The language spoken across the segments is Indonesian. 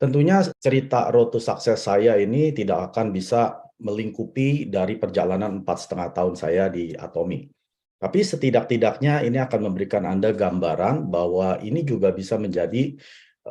Tentunya cerita road to success saya ini tidak akan bisa melingkupi dari perjalanan 4,5 tahun saya di Atomi. Tapi setidak-tidaknya ini akan memberikan Anda gambaran bahwa ini juga bisa menjadi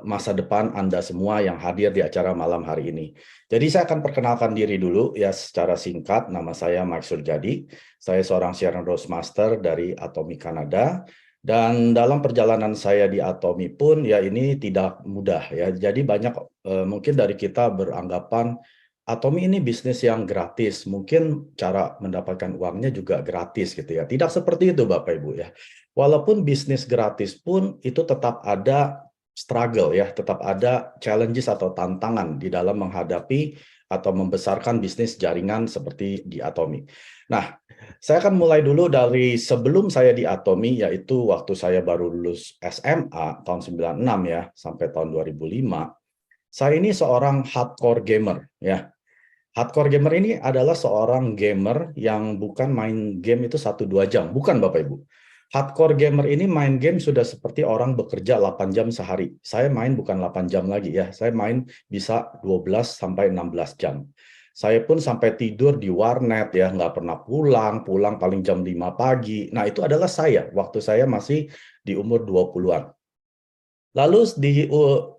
masa depan Anda semua yang hadir di acara malam hari ini. Jadi saya akan perkenalkan diri dulu ya secara singkat. Nama saya Mike Surjadi. Saya seorang siaran Roastmaster dari Atomi Kanada. Dan dalam perjalanan saya di Atomi pun ya ini tidak mudah ya. Jadi banyak mungkin dari kita beranggapan Atomi ini bisnis yang gratis. Mungkin cara mendapatkan uangnya juga gratis gitu ya. Tidak seperti itu Bapak Ibu ya. Walaupun bisnis gratis pun itu tetap ada struggle ya, tetap ada challenges atau tantangan di dalam menghadapi atau membesarkan bisnis jaringan seperti di Atomi. Nah, saya akan mulai dulu dari sebelum saya di Atomi, yaitu waktu saya baru lulus SMA tahun 96 ya, sampai tahun 2005. Saya ini seorang hardcore gamer ya. Hardcore gamer ini adalah seorang gamer yang bukan main game itu 1-2 jam, bukan Bapak Ibu. Hardcore gamer ini main game sudah seperti orang bekerja 8 jam sehari. Saya main bukan 8 jam lagi ya, saya main bisa 12 sampai 16 jam. Saya pun sampai tidur di warnet ya, nggak pernah pulang paling jam 5 pagi. Nah itu adalah saya, waktu saya masih di umur 20-an. Lalu di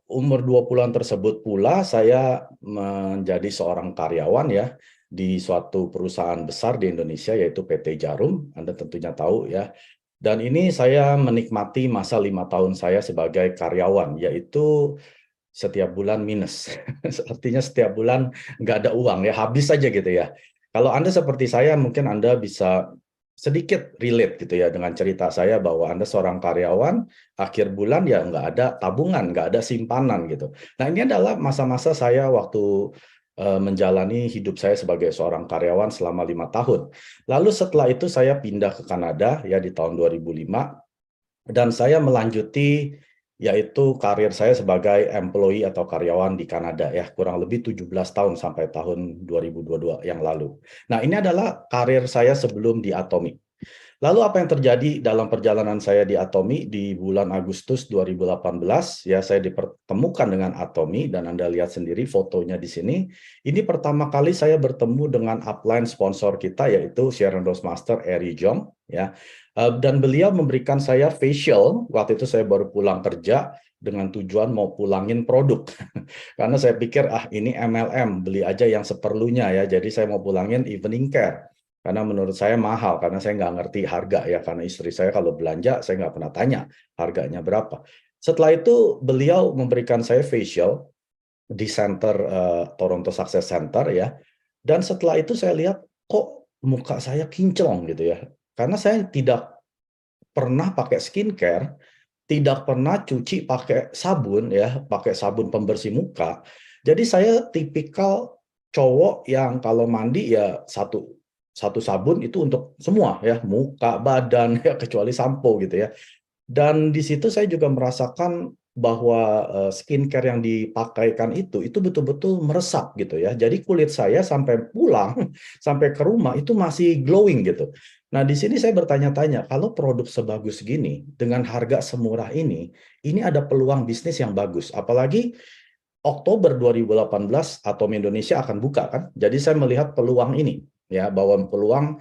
umur 20-an tersebut pula saya menjadi seorang karyawan ya di suatu perusahaan besar di Indonesia yaitu PT Jarum. Anda tentunya tahu ya. Dan ini saya menikmati masa 5 tahun saya sebagai karyawan, yaitu setiap bulan minus. Artinya setiap bulan nggak ada uang ya, habis saja gitu ya. Kalau Anda seperti saya, mungkin Anda bisa sedikit relate gitu ya dengan cerita saya bahwa Anda seorang karyawan, akhir bulan ya nggak ada tabungan, nggak ada simpanan gitu. Nah ini adalah masa-masa saya waktu menjalani hidup saya sebagai seorang karyawan selama 5 tahun. Lalu setelah itu saya pindah ke Kanada ya di tahun 2005 dan saya melanjuti yaitu karir saya sebagai employee atau karyawan di Kanada ya kurang lebih 17 tahun sampai tahun 2022 yang lalu. Nah, ini adalah karir saya sebelum di Atomi. Lalu apa yang terjadi dalam perjalanan saya di Atomi di bulan Agustus 2018 ya saya dipertemukan dengan Atomi dan Anda lihat sendiri fotonya di sini. Ini pertama kali saya bertemu dengan upline sponsor kita yaitu Sharon Roastmaster Eri Jong ya. Dan beliau memberikan saya facial waktu itu saya baru pulang kerja dengan tujuan mau pulangin produk. Karena saya pikir ini MLM, beli aja yang seperlunya ya. Jadi saya mau pulangin evening care. Karena menurut saya mahal, karena saya nggak ngerti harga ya. Karena istri saya kalau belanja, saya nggak pernah tanya harganya berapa. Setelah itu beliau memberikan saya facial di center Toronto Success Center ya. Dan setelah itu saya lihat kok muka saya kinclong gitu ya. Karena saya tidak pernah pakai skincare, tidak pernah cuci pakai sabun ya, pakai sabun pembersih muka. Jadi saya tipikal cowok yang kalau mandi ya satu sabun itu untuk semua ya, muka, badan ya kecuali sampo gitu ya. Dan di situ saya juga merasakan bahwa skincare yang dipakaikan itu betul-betul meresap gitu ya. Jadi kulit saya sampai pulang, sampai ke rumah itu masih glowing gitu. Nah di sini saya bertanya-tanya, kalau produk sebagus gini, dengan harga semurah ini ada peluang bisnis yang bagus. Apalagi Oktober 2018 Atom Indonesia akan buka kan. Jadi saya melihat peluang ini ya, bahwa peluang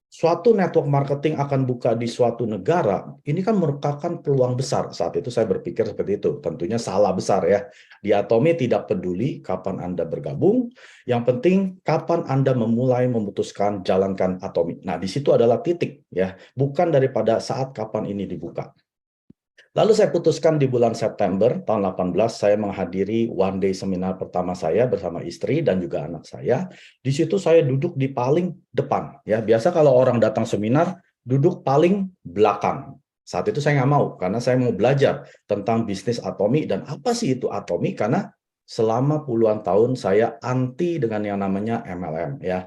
suatu network marketing akan buka di suatu negara, ini kan merupakan peluang besar. Saat itu saya berpikir seperti itu. Tentunya salah besar ya. Di Atomi tidak peduli kapan Anda bergabung, yang penting kapan Anda memulai memutuskan jalankan Atomi. Nah, di situ adalah titik ya, bukan daripada saat kapan ini dibuka. Lalu saya putuskan di bulan September tahun 18 saya menghadiri one day seminar pertama saya bersama istri dan juga anak saya. Di situ saya duduk di paling depan. Ya, biasa kalau orang datang seminar duduk paling belakang. Saat itu saya nggak mau karena saya mau belajar tentang bisnis Atomi dan apa sih itu Atomi karena selama puluhan tahun saya anti dengan yang namanya MLM ya.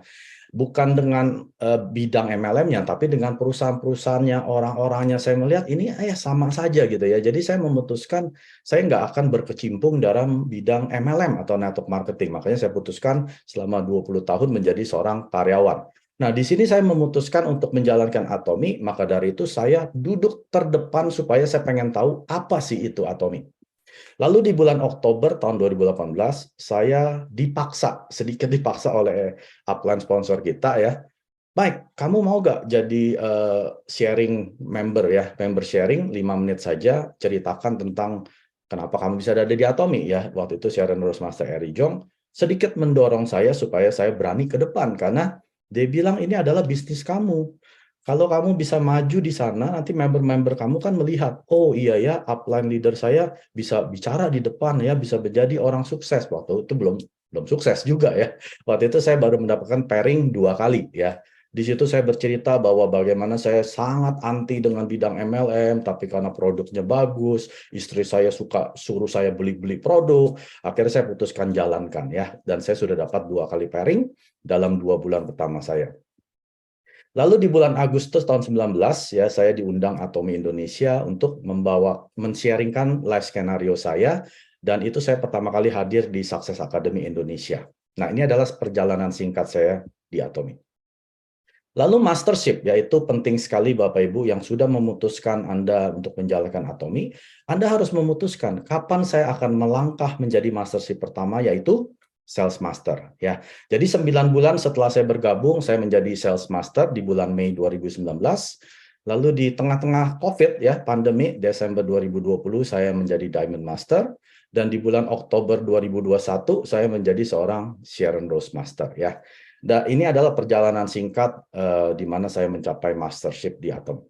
Bukan dengan bidang MLM-nya, tapi dengan perusahaan-perusahaannya, orang-orangnya. Saya melihat ini sama saja gitu ya. Jadi saya memutuskan saya nggak akan berkecimpung dalam bidang MLM atau network marketing. Makanya saya putuskan selama 20 tahun menjadi seorang karyawan. Nah, di sini saya memutuskan untuk menjalankan Atomi, maka dari itu saya duduk terdepan supaya saya pengen tahu apa sih itu Atomi. Lalu di bulan Oktober tahun 2018, saya sedikit dipaksa oleh upline sponsor kita ya, "Mike, kamu mau nggak jadi sharing member ya, member sharing 5 menit saja, ceritakan tentang kenapa kamu bisa ada di Atomy ya." Waktu itu Sharon Rose Master Eri Jong sedikit mendorong saya supaya saya berani ke depan, karena dia bilang, "Ini adalah bisnis kamu. Kalau kamu bisa maju di sana, nanti member-member kamu kan melihat, oh iya ya, upline leader saya bisa bicara di depan ya, bisa menjadi orang sukses." Waktu itu belum belum sukses juga ya. Waktu itu saya baru mendapatkan pairing 2 kali ya. Di situ saya bercerita bahwa bagaimana saya sangat anti dengan bidang MLM, tapi karena produknya bagus, istri saya suka suruh saya beli-beli produk, akhirnya saya putuskan jalankan ya, dan saya sudah dapat 2 kali pairing dalam 2 bulan pertama saya. Lalu di bulan Agustus tahun 19 ya, saya diundang Atomy Indonesia untuk men-sharingkan live skenario saya, dan itu saya pertama kali hadir di Success Academy Indonesia. Nah, ini adalah perjalanan singkat saya di Atomy. Lalu mastership, yaitu penting sekali Bapak Ibu yang sudah memutuskan Anda untuk menjalankan Atomy, Anda harus memutuskan kapan saya akan melangkah menjadi mastership pertama, yaitu Sales Master ya. Jadi 9 bulan setelah saya bergabung, saya menjadi Sales Master di bulan Mei 2019. Lalu di tengah-tengah COVID ya, pandemi, Desember 2020 saya menjadi Diamond Master, dan di bulan Oktober 2021 saya menjadi seorang Sharon Rose Master ya. Dan ini adalah perjalanan singkat di mana saya mencapai mastership di Atom.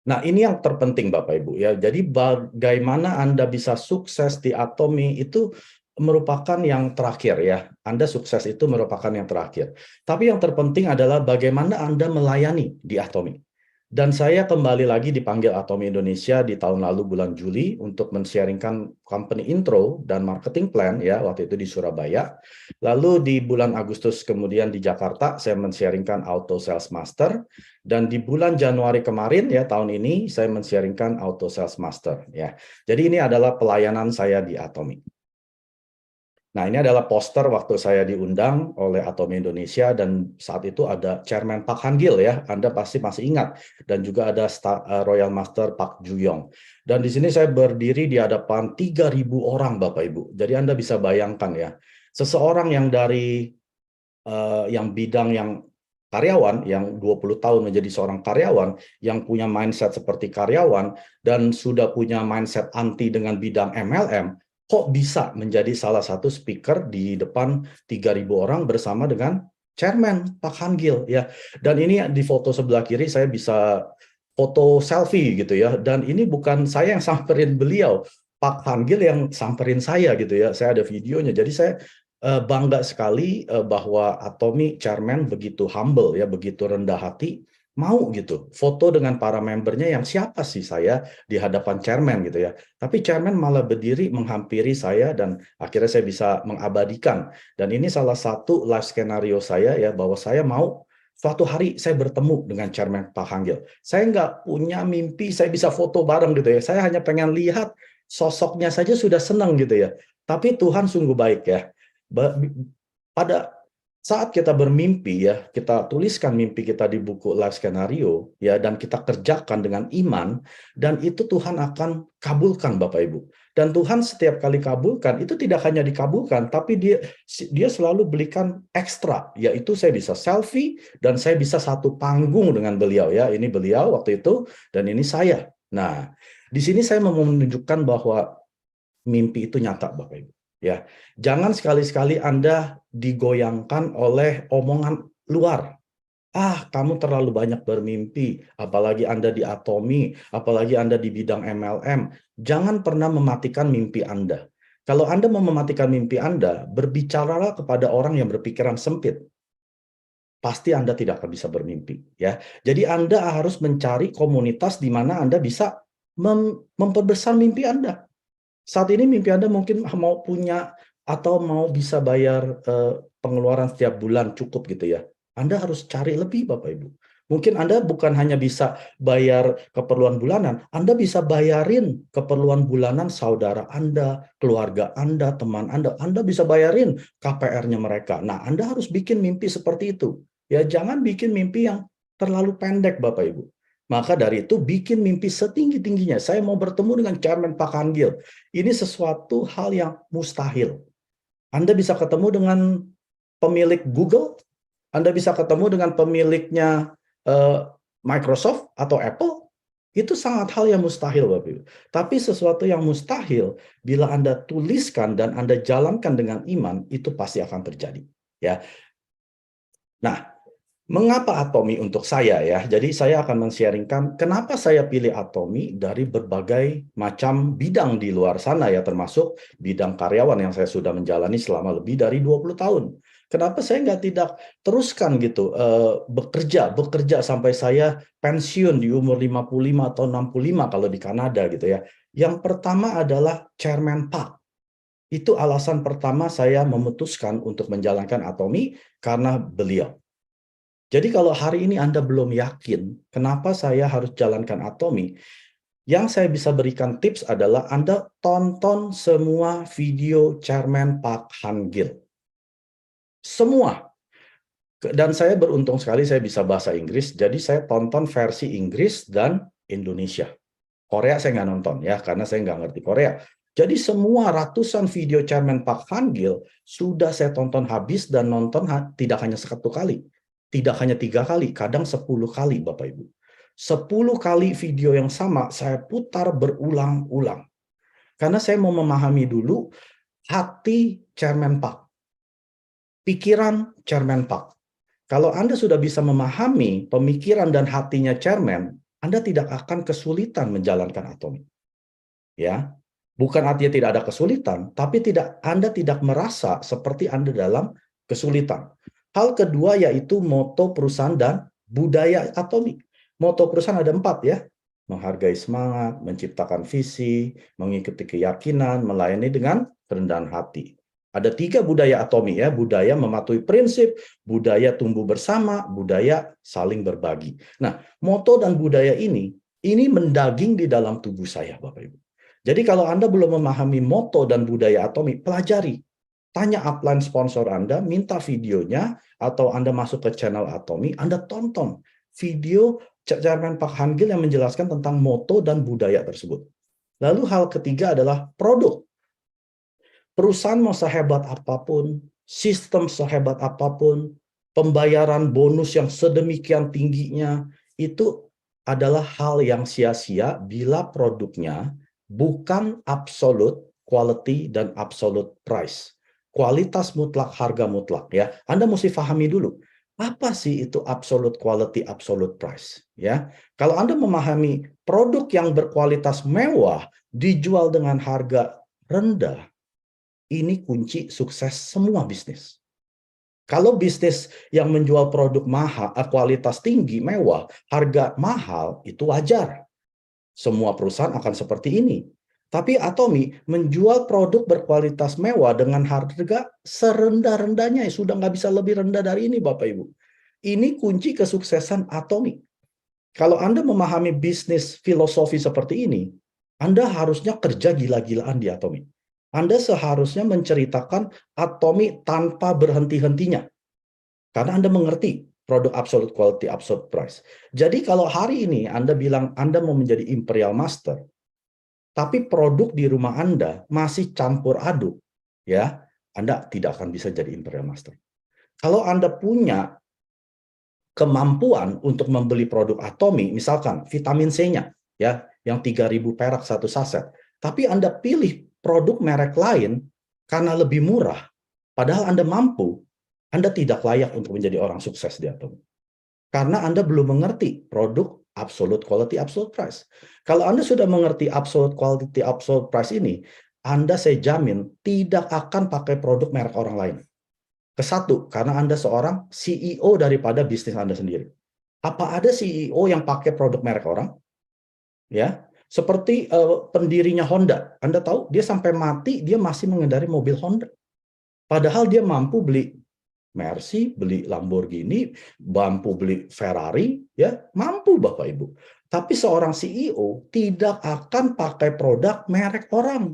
Nah, ini yang terpenting Bapak Ibu ya. Jadi bagaimana Anda bisa sukses di Atomy itu merupakan yang terakhir ya. Anda sukses itu merupakan yang terakhir. Tapi yang terpenting adalah bagaimana Anda melayani di Atomy. Dan saya kembali lagi dipanggil Atomy Indonesia di tahun lalu bulan Juli untuk men-sharingkan company intro dan marketing plan ya, waktu itu di Surabaya. Lalu di bulan Agustus kemudian di Jakarta saya men-sharingkan Auto Sales Master, dan di bulan Januari kemarin ya tahun ini saya men-sharingkan Auto Sales Master ya. Jadi ini adalah pelayanan saya di Atomy. Nah, ini adalah poster waktu saya diundang oleh Atomy Indonesia, dan saat itu ada Chairman Pak Han Gil ya, Anda pasti masih ingat, dan juga ada Royal Master Pak Juyong. Dan di sini saya berdiri di hadapan 3.000 orang Bapak Ibu. Jadi Anda bisa bayangkan ya, seseorang yang dari yang bidang yang karyawan, yang 20 tahun menjadi seorang karyawan, yang punya mindset seperti karyawan, dan sudah punya mindset anti dengan bidang MLM, kok bisa menjadi salah satu speaker di depan 3.000 orang bersama dengan Chairman Pak Han Gil ya. Dan ini di foto sebelah kiri saya bisa foto selfie gitu ya. Dan ini bukan saya yang samperin beliau, Pak Han Gil yang samperin saya gitu ya. Saya ada videonya. Jadi saya bangga sekali bahwa Atomy Chairman begitu humble ya, begitu rendah hati, mau gitu foto dengan para membernya yang siapa sih saya di hadapan Chairman gitu ya. Tapi Chairman malah berdiri menghampiri saya, dan akhirnya saya bisa mengabadikan. Dan ini salah satu live skenario saya ya, bahwa saya mau suatu hari saya bertemu dengan Chairman Pak Hanggil. Saya nggak punya mimpi saya bisa foto bareng gitu ya. Saya hanya pengen lihat sosoknya saja sudah senang gitu ya. Tapi Tuhan sungguh baik ya. Pada saat kita bermimpi ya, kita tuliskan mimpi kita di buku live skenario ya, dan kita kerjakan dengan iman, dan itu Tuhan akan kabulkan Bapak Ibu. Dan Tuhan setiap kali kabulkan, itu tidak hanya dikabulkan, tapi dia selalu belikan ekstra, yaitu saya bisa selfie dan saya bisa satu panggung dengan beliau ya. Ini beliau waktu itu dan ini saya. Nah, di sini saya mau menunjukkan bahwa mimpi itu nyata Bapak Ibu. Ya, jangan sekali-sekali Anda digoyangkan oleh omongan luar. Ah, kamu terlalu banyak bermimpi, apalagi Anda di Atomy, apalagi Anda di bidang MLM. Jangan pernah mematikan mimpi Anda. Kalau Anda mau mematikan mimpi Anda, berbicaralah kepada orang yang berpikiran sempit. Pasti Anda tidak akan bisa bermimpi, ya. Jadi Anda harus mencari komunitas di mana Anda bisa memperbesar mimpi Anda. Saat ini mimpi Anda mungkin mau punya atau mau bisa bayar pengeluaran setiap bulan cukup gitu ya. Anda harus cari lebih Bapak Ibu. Mungkin Anda bukan hanya bisa bayar keperluan bulanan, Anda bisa bayarin keperluan bulanan saudara Anda, keluarga Anda, teman Anda bisa bayarin KPR-nya mereka. Nah, Anda harus bikin mimpi seperti itu. Ya, jangan bikin mimpi yang terlalu pendek Bapak Ibu. Maka dari itu bikin mimpi setinggi-tingginya. Saya mau bertemu dengan Chairman Pak Han Gil. Ini sesuatu hal yang mustahil. Anda bisa ketemu dengan pemilik Google, Anda bisa ketemu dengan pemiliknya Microsoft atau Apple. Itu sangat hal yang mustahil, Bapak Ibu. Tapi sesuatu yang mustahil, bila Anda tuliskan dan Anda jalankan dengan iman, itu pasti akan terjadi. Ya. Nah, mengapa Atomi untuk saya ya? Jadi saya akan men-sharingkan kenapa saya pilih Atomi dari berbagai macam bidang di luar sana ya, termasuk bidang karyawan yang saya sudah menjalani selama lebih dari 20 tahun. Kenapa saya nggak tidak teruskan gitu bekerja sampai saya pensiun di umur 55 atau 65 kalau di Kanada gitu ya. Yang pertama adalah Chairman Park. Itu alasan pertama saya memutuskan untuk menjalankan Atomi karena beliau. Jadi kalau hari ini Anda belum yakin kenapa saya harus jalankan Atomi, yang saya bisa berikan tips adalah Anda tonton semua video Chairman Park Han Gil. Semua. Dan saya beruntung sekali saya bisa bahasa Inggris, jadi saya tonton versi Inggris dan Indonesia. Korea saya nggak nonton ya, karena saya nggak ngerti Korea. Jadi semua ratusan video Chairman Park Han Gil sudah saya tonton habis dan nonton tidak hanya satu kali. Tidak hanya 3 kali, kadang 10 kali Bapak Ibu. 10 kali video yang sama saya putar berulang-ulang. Karena saya mau memahami dulu hati Chairman Park. Pikiran Chairman Park. Kalau Anda sudah bisa memahami pemikiran dan hatinya Chairman, Anda tidak akan kesulitan menjalankan Atomi. Ya, bukan artinya tidak ada kesulitan, tapi Anda tidak merasa seperti Anda dalam kesulitan. Hal kedua yaitu moto perusahaan dan budaya Atomi. Moto perusahaan ada 4 ya. Menghargai semangat, menciptakan visi, mengikuti keyakinan, melayani dengan kerendahan hati. Ada 3 budaya Atomi ya, budaya mematuhi prinsip, budaya tumbuh bersama, budaya saling berbagi. Nah, moto dan budaya ini mendaging di dalam tubuh saya, Bapak Ibu. Jadi kalau Anda belum memahami moto dan budaya Atomi, pelajari. Tanya upline sponsor Anda, minta videonya, atau Anda masuk ke channel Atomi, Anda tonton video Chairman Park Han Gil yang menjelaskan tentang moto dan budaya tersebut. Lalu hal ketiga adalah produk. Perusahaan mau sehebat apapun, sistem sehebat apapun, pembayaran bonus yang sedemikian tingginya, itu adalah hal yang sia-sia bila produknya bukan absolute quality dan absolute price. Kualitas mutlak, harga mutlak ya. Anda mesti pahami dulu, apa sih itu absolute quality, absolute price ya. Kalau Anda memahami produk yang berkualitas mewah dijual dengan harga rendah, ini kunci sukses semua bisnis. Kalau bisnis yang menjual produk mahal, kualitas tinggi, mewah, harga mahal, itu wajar. Semua perusahaan akan seperti ini. Tapi Atomi menjual produk berkualitas mewah dengan harga serendah-rendahnya. Sudah nggak bisa lebih rendah dari ini, Bapak Ibu. Ini kunci kesuksesan Atomi. Kalau Anda memahami bisnis filosofi seperti ini, Anda harusnya kerja gila-gilaan di Atomi. Anda seharusnya menceritakan Atomi tanpa berhenti-hentinya. Karena Anda mengerti produk absolute quality, absolute price. Jadi kalau hari ini Anda bilang Anda mau menjadi Imperial Master, tapi produk di rumah Anda masih campur aduk, ya, Anda tidak akan bisa jadi Imperial Master. Kalau Anda punya kemampuan untuk membeli produk Atomi, misalkan vitamin C-nya, ya, yang 3.000 perak satu saset, tapi Anda pilih produk merek lain karena lebih murah, padahal Anda mampu, Anda tidak layak untuk menjadi orang sukses di Atomi. Karena Anda belum mengerti produk absolute quality, absolute price. Kalau Anda sudah mengerti absolute quality, absolute price ini, Anda saya jamin tidak akan pakai produk merek orang lain. Kesatu, karena Anda seorang CEO daripada bisnis Anda sendiri. Apa ada CEO yang pakai produk merek orang? Ya, seperti pendirinya Honda. Anda tahu, dia sampai mati dia masih mengendarai mobil Honda. Padahal dia mampu beli Mercy, beli Lamborghini, mampu beli Ferrari, ya mampu Bapak Ibu. Tapi seorang CEO tidak akan pakai produk merek orang.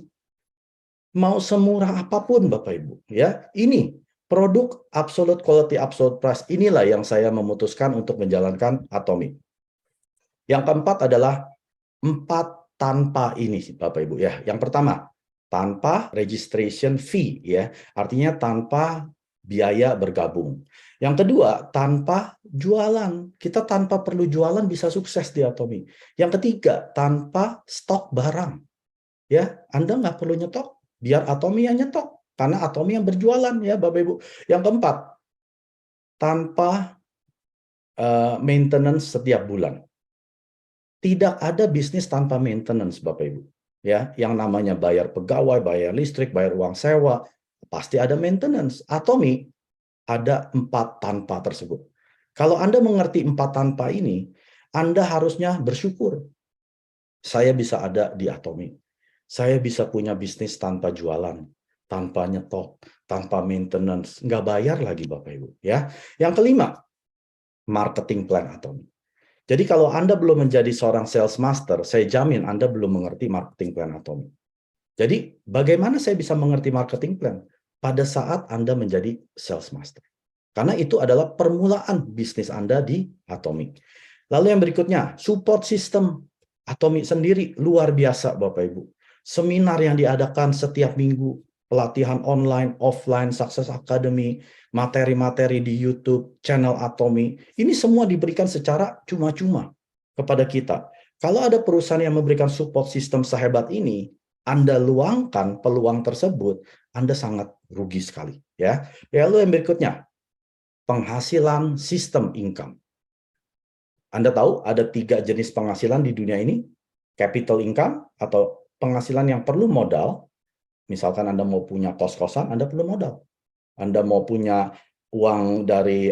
Mau semurah apapun Bapak Ibu, ya. Ini produk absolute quality, absolute price. Inilah yang saya memutuskan untuk menjalankan Atomi. Yang keempat adalah 4 tanpa ini, Bapak Ibu ya. Yang pertama, tanpa registration fee ya. Artinya tanpa biaya bergabung. Yang kedua, tanpa jualan. Kita tanpa perlu jualan bisa sukses di Atomi. Yang ketiga, tanpa stok barang. Ya, Anda nggak perlu nyetok, biar Atomi yang nyetok. Karena Atomi yang berjualan ya, Bapak Ibu. Yang keempat, tanpa maintenance setiap bulan. Tidak ada bisnis tanpa maintenance, Bapak Ibu. Ya, yang namanya bayar pegawai, bayar listrik, bayar uang sewa, pasti ada maintenance. Atomi ada 4 tanpa tersebut. Kalau Anda mengerti 4 tanpa ini, Anda harusnya bersyukur. Saya bisa ada di Atomi. Saya bisa punya bisnis tanpa jualan, tanpa nyetok, tanpa maintenance, nggak bayar lagi Bapak Ibu. Ya, yang kelima, marketing plan Atomi. Jadi kalau Anda belum menjadi seorang sales master, saya jamin Anda belum mengerti marketing plan Atomi. Jadi bagaimana saya bisa mengerti marketing plan? Pada saat Anda menjadi sales master. Karena itu adalah permulaan bisnis Anda di Atomi. Lalu yang berikutnya, support system Atomi sendiri luar biasa Bapak Ibu. Seminar yang diadakan setiap minggu, pelatihan online, offline, Success Academy, materi-materi di YouTube, channel Atomi, ini semua diberikan secara cuma-cuma kepada kita. Kalau ada perusahaan yang memberikan support system sehebat ini, Anda luangkan peluang tersebut, Anda sangat rugi sekali. Ya. Lalu yang berikutnya, penghasilan sistem income. Anda tahu ada 3 jenis penghasilan di dunia ini, capital income atau penghasilan yang perlu modal. Misalkan Anda mau punya kos-kosan, Anda perlu modal. Anda mau punya uang dari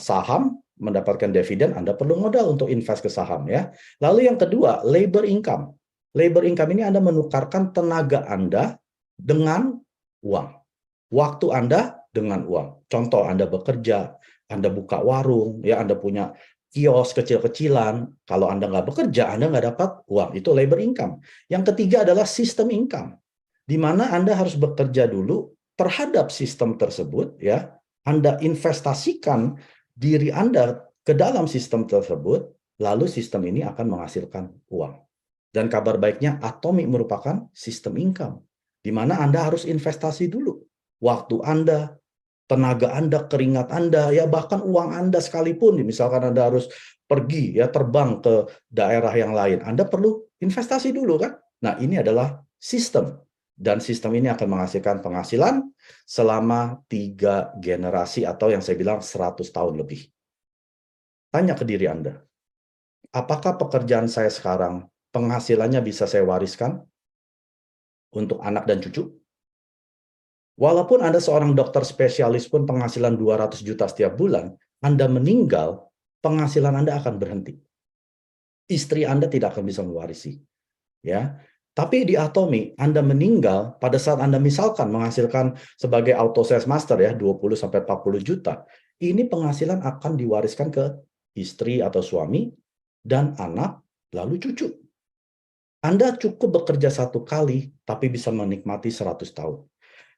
saham, mendapatkan dividen, Anda perlu modal untuk invest ke saham ya. Lalu yang kedua, labor income. Labor income ini Anda menukarkan tenaga Anda dengan uang. Waktu Anda dengan uang. Contoh, Anda bekerja, Anda buka warung, ya Anda punya kios kecil-kecilan. Kalau Anda nggak bekerja, Anda nggak dapat uang. Itu labor income. Yang ketiga adalah system income, di mana Anda harus bekerja dulu terhadap sistem tersebut, ya. Anda investasikan diri Anda ke dalam sistem tersebut, lalu sistem ini akan menghasilkan uang. Dan kabar baiknya, Atomi merupakan sistem income, di mana Anda harus investasi dulu. Waktu Anda, tenaga Anda, keringat Anda, ya bahkan uang Anda sekalipun, misalkan Anda harus pergi, ya terbang ke daerah yang lain, Anda perlu investasi dulu kan? Nah, ini adalah sistem. Dan sistem ini akan menghasilkan penghasilan selama 3 generasi atau yang saya bilang 100 tahun lebih. Tanya ke diri Anda, apakah pekerjaan saya sekarang penghasilannya bisa saya wariskan untuk anak dan cucu? Walaupun Anda seorang dokter spesialis pun penghasilan 200 juta setiap bulan, Anda meninggal, penghasilan Anda akan berhenti. Istri Anda tidak akan bisa mewarisi. Ya. Tapi di Atomi, Anda meninggal pada saat Anda misalkan menghasilkan sebagai auto sales master ya 20-40 juta, ini penghasilan akan diwariskan ke istri atau suami dan anak, lalu cucu. Anda cukup bekerja 1 kali, tapi bisa menikmati 100 tahun.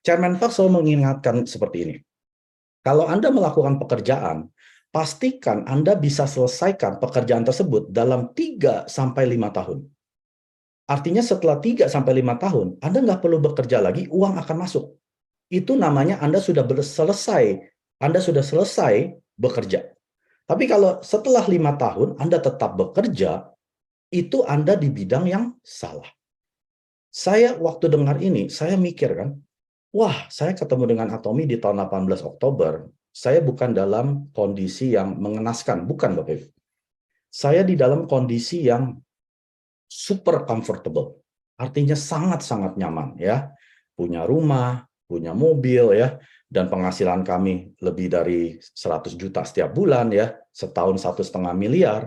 Chairman Park selalu mengingatkan seperti ini. Kalau Anda melakukan pekerjaan, pastikan Anda bisa selesaikan pekerjaan tersebut dalam 3-5 tahun. Artinya setelah 3-5 tahun, Anda nggak perlu bekerja lagi, uang akan masuk. Itu namanya Anda sudah selesai bekerja. Tapi kalau setelah 5 tahun, Anda tetap bekerja, itu Anda di bidang yang salah. Saya waktu dengar ini, saya mikir kan, wah, saya ketemu dengan Atomi di tahun 18 Oktober, saya bukan dalam kondisi yang mengenaskan, bukan Bapak Ibu. Saya di dalam kondisi yang super comfortable. Artinya sangat-sangat nyaman ya. Punya rumah, punya mobil ya, dan penghasilan kami lebih dari 100 juta setiap bulan ya, setahun 1,5 miliar.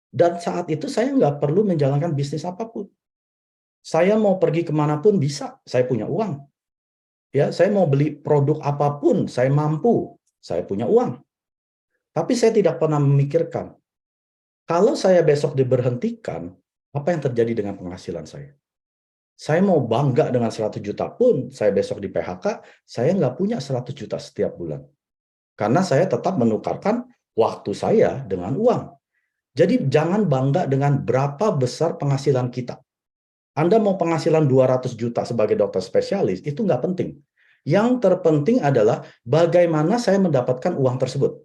Dan saat itu saya nggak perlu menjalankan bisnis apapun. Saya mau pergi kemanapun bisa, saya punya uang. Ya, saya mau beli produk apapun, saya mampu, saya punya uang. Tapi saya tidak pernah memikirkan, kalau saya besok diberhentikan, apa yang terjadi dengan penghasilan saya? Saya mau bangga dengan 100 juta pun, saya besok di PHK, saya nggak punya 100 juta setiap bulan. Karena saya tetap menukarkan waktu saya dengan uang. Jadi jangan bangga dengan berapa besar penghasilan kita. Anda mau penghasilan 200 juta sebagai dokter spesialis, itu nggak penting. Yang terpenting adalah bagaimana saya mendapatkan uang tersebut.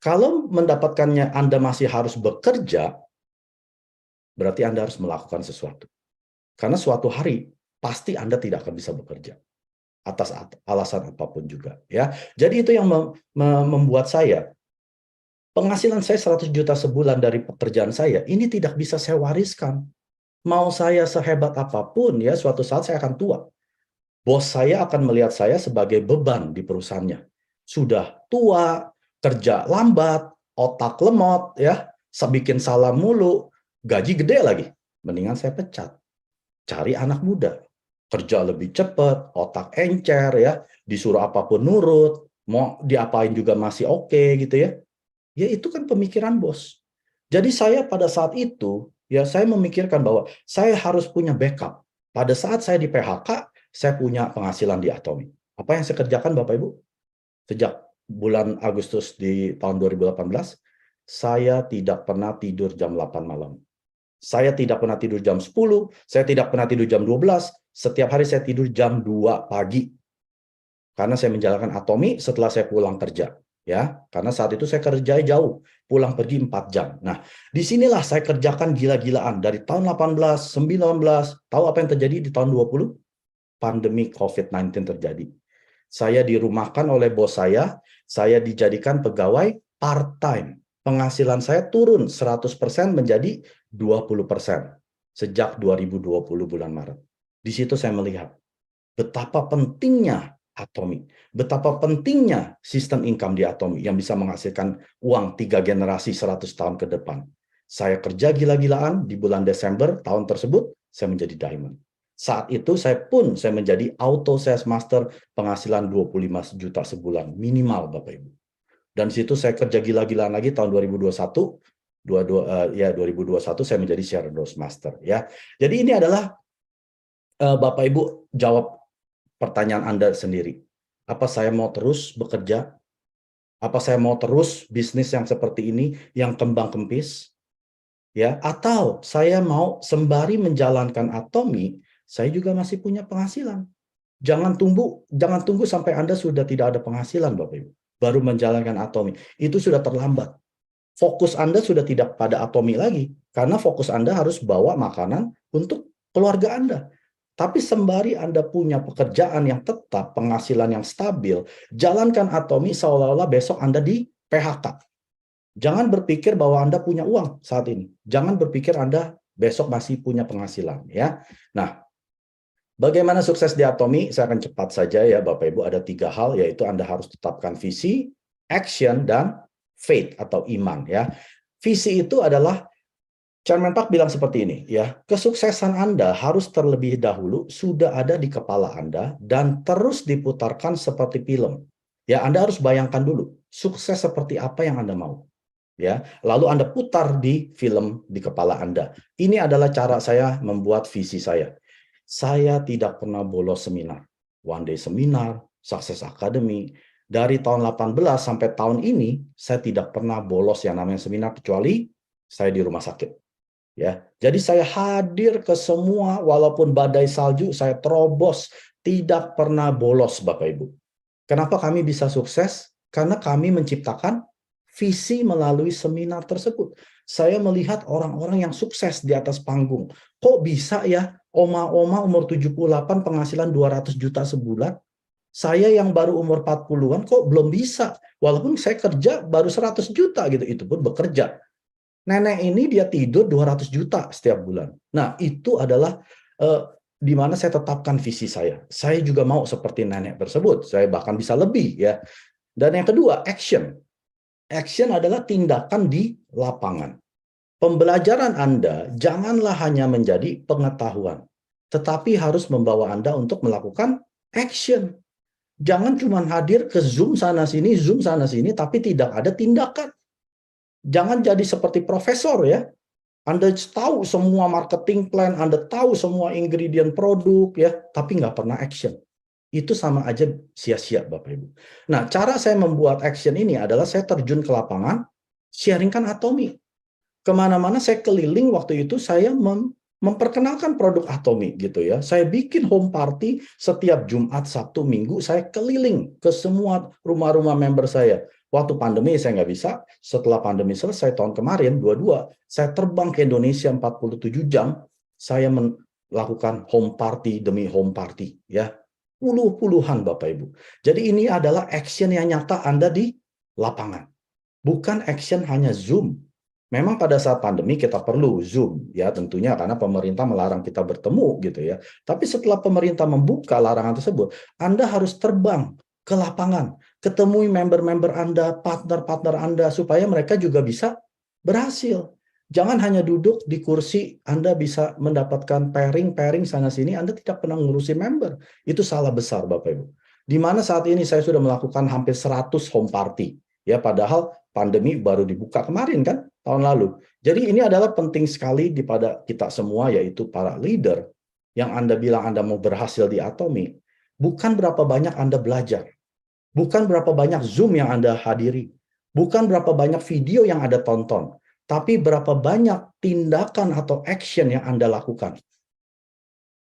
Kalau mendapatkannya Anda masih harus bekerja, berarti Anda harus melakukan sesuatu. Karena suatu hari pasti Anda tidak akan bisa bekerja atas alasan apapun juga, ya. Jadi itu yang membuat saya penghasilan saya 100 juta sebulan dari pekerjaan saya ini tidak bisa saya wariskan. Mau saya sehebat apapun ya, suatu saat saya akan tua. Bos saya akan melihat saya sebagai beban di perusahaannya. Sudah tua, kerja lambat, otak lemot ya, bikin salah mulu, gaji gede lagi. Mendingan saya pecat. Cari anak muda. Kerja lebih cepat, otak encer ya, disuruh apapun nurut, mau diapain juga masih oke gitu ya. Ya itu kan pemikiran bos. Jadi saya pada saat itu, ya saya memikirkan bahwa saya harus punya backup. Pada saat saya di PHK, saya punya penghasilan di Atomi. Apa yang saya kerjakan Bapak Ibu? Sejak bulan Agustus di tahun 2018, saya tidak pernah tidur jam 8 malam. Saya tidak pernah tidur jam 10, saya tidak pernah tidur jam 12, setiap hari saya tidur jam 2 pagi. Karena saya menjalankan Atomi setelah saya pulang kerja. Ya, karena saat itu saya kerja jauh, pulang pergi 4 jam. Nah, disinilah saya kerjakan gila-gilaan dari tahun 18, 19, tahu apa yang terjadi di tahun 20? Pandemi COVID-19 terjadi. Saya dirumahkan oleh bos saya dijadikan pegawai part-time. Penghasilan saya turun 100% menjadi 20% sejak 2020 bulan Maret. Di situ saya melihat betapa pentingnya Atomi, betapa pentingnya sistem income di Atomi yang bisa menghasilkan uang 3 generasi 100 tahun ke depan. Saya kerja gila-gilaan di bulan Desember tahun tersebut, saya menjadi diamond. Saat itu saya menjadi auto sales master penghasilan 25 juta sebulan minimal Bapak Ibu. Dan di situ saya kerja gila-gilaan lagi tahun 2021, 2021 saya menjadi Shareholders Master ya. Jadi ini adalah Bapak Ibu jawab pertanyaan Anda sendiri. Apa saya mau terus bekerja? Apa saya mau terus bisnis yang seperti ini, yang kembang-kempis? Ya, atau saya mau sembari menjalankan Atomi, saya juga masih punya penghasilan. Jangan tunggu sampai Anda sudah tidak ada penghasilan, Bapak Ibu, baru menjalankan Atomi. Itu sudah terlambat. Fokus Anda sudah tidak pada Atomi lagi, karena fokus Anda harus bawa makanan untuk keluarga Anda. Tapi sembari Anda punya pekerjaan yang tetap, penghasilan yang stabil, jalankan Atomi seolah-olah besok Anda di PHK. Jangan berpikir bahwa Anda punya uang saat ini. Jangan berpikir Anda besok masih punya penghasilan. Ya. Nah, bagaimana sukses di Atomi? Saya akan cepat saja ya Bapak Ibu. Ada 3 hal, yaitu Anda harus tetapkan visi, action, dan faith atau iman. Ya. Visi itu adalah Chairman Park bilang seperti ini, ya, kesuksesan Anda harus terlebih dahulu sudah ada di kepala Anda dan terus diputarkan seperti film. Ya, Anda harus bayangkan dulu, sukses seperti apa yang Anda mau. Ya, lalu Anda putar di film di kepala Anda. Ini adalah cara saya membuat visi saya. Saya tidak pernah bolos seminar. One Day Seminar, Success Academy. Dari tahun 18 sampai tahun ini, saya tidak pernah bolos yang namanya seminar kecuali saya di rumah sakit. Ya, jadi saya hadir ke semua, walaupun badai salju, saya terobos, tidak pernah bolos, Bapak Ibu. Kenapa kami bisa sukses? Karena kami menciptakan visi melalui seminar tersebut. Saya melihat orang-orang yang sukses di atas panggung. Kok bisa ya, oma-oma umur 78 penghasilan 200 juta sebulan? Saya yang baru umur 40-an kok belum bisa? Walaupun saya kerja baru 100 juta gitu, itu pun bekerja. Nenek ini dia tidur 200 juta setiap bulan. Nah, itu adalah di mana saya tetapkan visi saya. Saya juga mau seperti nenek tersebut. Saya bahkan bisa lebih ya. Dan yang kedua, action. Action adalah tindakan di lapangan. Pembelajaran Anda janganlah hanya menjadi pengetahuan, tetapi harus membawa Anda untuk melakukan action. Jangan cuma hadir ke Zoom sana sini, tapi tidak ada tindakan. Jangan jadi seperti profesor ya. Anda tahu semua marketing plan, Anda tahu semua ingredient produk ya, tapi nggak pernah action. Itu sama aja sia-sia Bapak Ibu. Nah, cara saya membuat action ini adalah saya terjun ke lapangan, sharingkan Atomi. kemana-mana saya keliling waktu itu, saya memperkenalkan produk Atomy gitu ya. Saya bikin home party setiap Jumat, Sabtu, Minggu, saya keliling ke semua rumah-rumah member saya. Waktu pandemi saya nggak bisa, setelah pandemi selesai tahun kemarin, 22, saya terbang ke Indonesia 47 jam, saya melakukan home party demi home party ya. Puluhan Bapak Ibu. Jadi ini adalah action yang nyata Anda di lapangan. Bukan action hanya Zoom. Memang pada saat pandemi kita perlu Zoom ya tentunya karena pemerintah melarang kita bertemu gitu ya. Tapi setelah pemerintah membuka larangan tersebut, Anda harus terbang ke lapangan, ketemui member-member Anda, partner-partner Anda supaya mereka juga bisa berhasil. Jangan hanya duduk di kursi, Anda bisa mendapatkan pairing sana-sini, Anda tidak pernah ngurusi member. Itu salah besar Bapak Ibu. Di mana saat ini saya sudah melakukan hampir 100 home party. Ya, padahal pandemi baru dibuka kemarin kan, tahun lalu. Jadi ini adalah penting sekali pada kita semua, yaitu para leader, yang Anda bilang Anda mau berhasil di Atomy, bukan berapa banyak Anda belajar, bukan berapa banyak Zoom yang Anda hadiri, bukan berapa banyak video yang Anda tonton, tapi berapa banyak tindakan atau action yang Anda lakukan.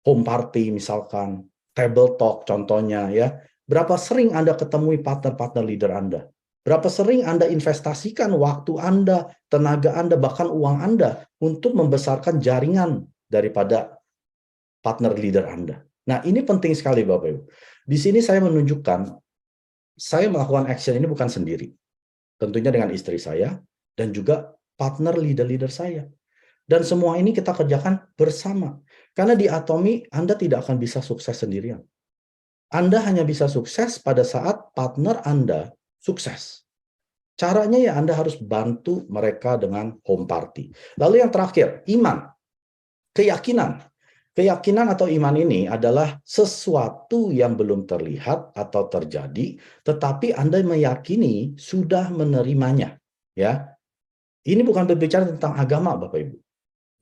Home party misalkan, table talk contohnya ya. Berapa sering Anda ketemui partner-partner leader Anda? Berapa sering Anda investasikan waktu Anda, tenaga Anda, bahkan uang Anda untuk membesarkan jaringan daripada partner leader Anda. Nah, ini penting sekali Bapak Ibu. Di sini saya menunjukkan, saya melakukan action ini bukan sendiri. Tentunya dengan istri saya, dan juga partner leader-leader saya. Dan semua ini kita kerjakan bersama. Karena di Atomy, Anda tidak akan bisa sukses sendirian. Anda hanya bisa sukses pada saat partner Anda sukses. Caranya ya Anda harus bantu mereka dengan home party. Lalu yang terakhir, iman. Keyakinan. Keyakinan atau iman ini adalah sesuatu yang belum terlihat atau terjadi, tetapi Anda meyakini sudah menerimanya. Ya, ini bukan berbicara tentang agama, Bapak Ibu.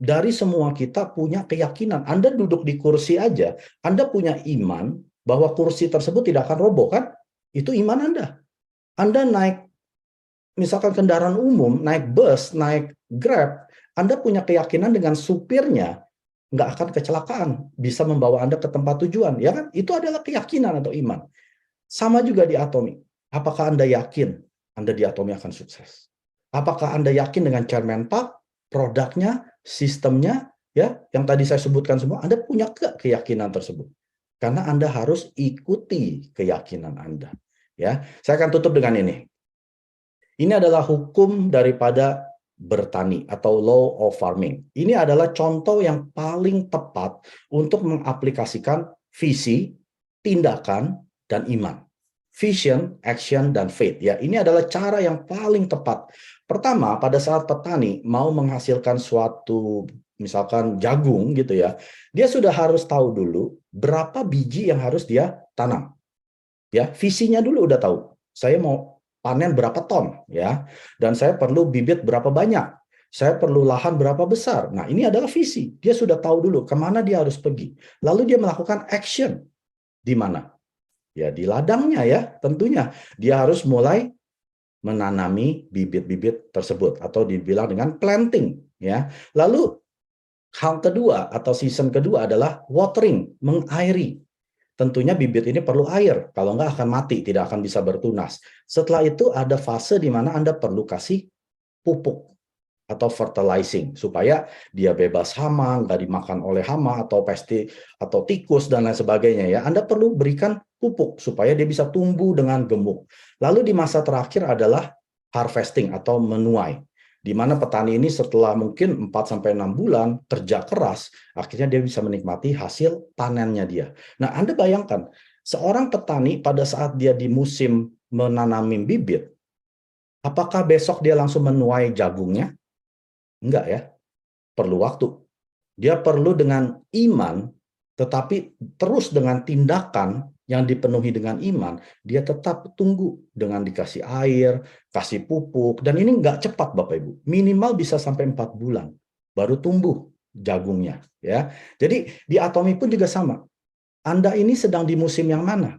Dari semua kita punya keyakinan. Anda duduk di kursi aja, Anda punya iman bahwa kursi tersebut tidak akan roboh, kan? Itu iman Anda. Anda naik, misalkan kendaraan umum, naik bus, naik Grab, Anda punya keyakinan dengan supirnya nggak akan kecelakaan, bisa membawa Anda ke tempat tujuan, ya kan? Itu adalah keyakinan atau iman. Sama juga di Atomy. Apakah Anda yakin Anda di Atomy akan sukses? Apakah Anda yakin dengan Chairman Park, produknya, sistemnya, ya, yang tadi saya sebutkan semua, Anda punya keyakinan tersebut. Karena Anda harus ikuti keyakinan Anda. Ya, saya akan tutup dengan ini. Ini adalah hukum daripada bertani atau law of farming. Ini adalah contoh yang paling tepat untuk mengaplikasikan visi, tindakan, dan iman. Vision, action, dan faith. Ya, ini adalah cara yang paling tepat. Pertama, pada saat petani mau menghasilkan suatu, misalkan jagung gitu ya, dia sudah harus tahu dulu berapa biji yang harus dia tanam. Ya, visinya dulu udah tahu. Saya mau panen berapa ton ya, dan saya perlu bibit berapa banyak. Saya perlu lahan berapa besar. Nah, ini adalah visi. Dia sudah tahu dulu kemana dia harus pergi. Lalu dia melakukan action. Di mana? Ya, di ladangnya ya, tentunya. Dia harus mulai menanami bibit-bibit tersebut atau dibilang dengan planting ya. Lalu hal kedua atau season kedua adalah watering, mengairi. Tentunya bibit ini perlu air, kalau nggak akan mati, tidak akan bisa bertunas. Setelah itu ada fase di mana Anda perlu kasih pupuk atau fertilizing supaya dia bebas hama, nggak dimakan oleh hama atau pesti atau tikus dan lain sebagainya ya. Anda perlu berikan pupuk supaya dia bisa tumbuh dengan gemuk. Lalu di masa terakhir adalah harvesting atau menuai, di mana petani ini setelah mungkin 4-6 bulan kerja keras, akhirnya dia bisa menikmati hasil panennya dia. Nah, Anda bayangkan, seorang petani pada saat dia di musim menanami bibit, apakah besok dia langsung menuai jagungnya? Enggak ya, perlu waktu. Dia perlu dengan iman, tetapi terus dengan tindakan yang dipenuhi dengan iman, dia tetap tunggu dengan dikasih air, kasih pupuk, dan ini nggak cepat Bapak Ibu. Minimal bisa sampai 4 bulan, baru tumbuh jagungnya. Ya. Jadi di Atomy pun juga sama. Anda ini sedang di musim yang mana?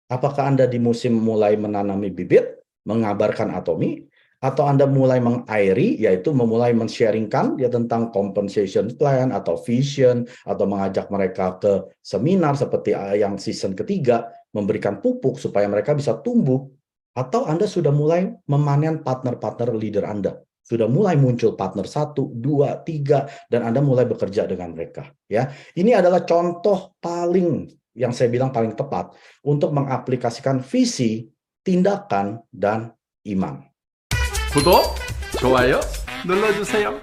Apakah Anda di musim mulai menanami bibit, mengabarkan Atomy, Atau Anda mulai mengairi, yaitu memulai men-sharingkan ya tentang compensation plan atau vision, atau mengajak mereka ke seminar seperti yang season ketiga, memberikan pupuk supaya mereka bisa tumbuh. Atau Anda sudah mulai memanen partner-partner leader Anda. Sudah mulai muncul partner 1, 2, 3, dan Anda mulai bekerja dengan mereka. Ya, ini adalah contoh paling yang saya bilang paling tepat untuk mengaplikasikan visi, tindakan, dan iman. 구독, 좋아요 눌러주세요.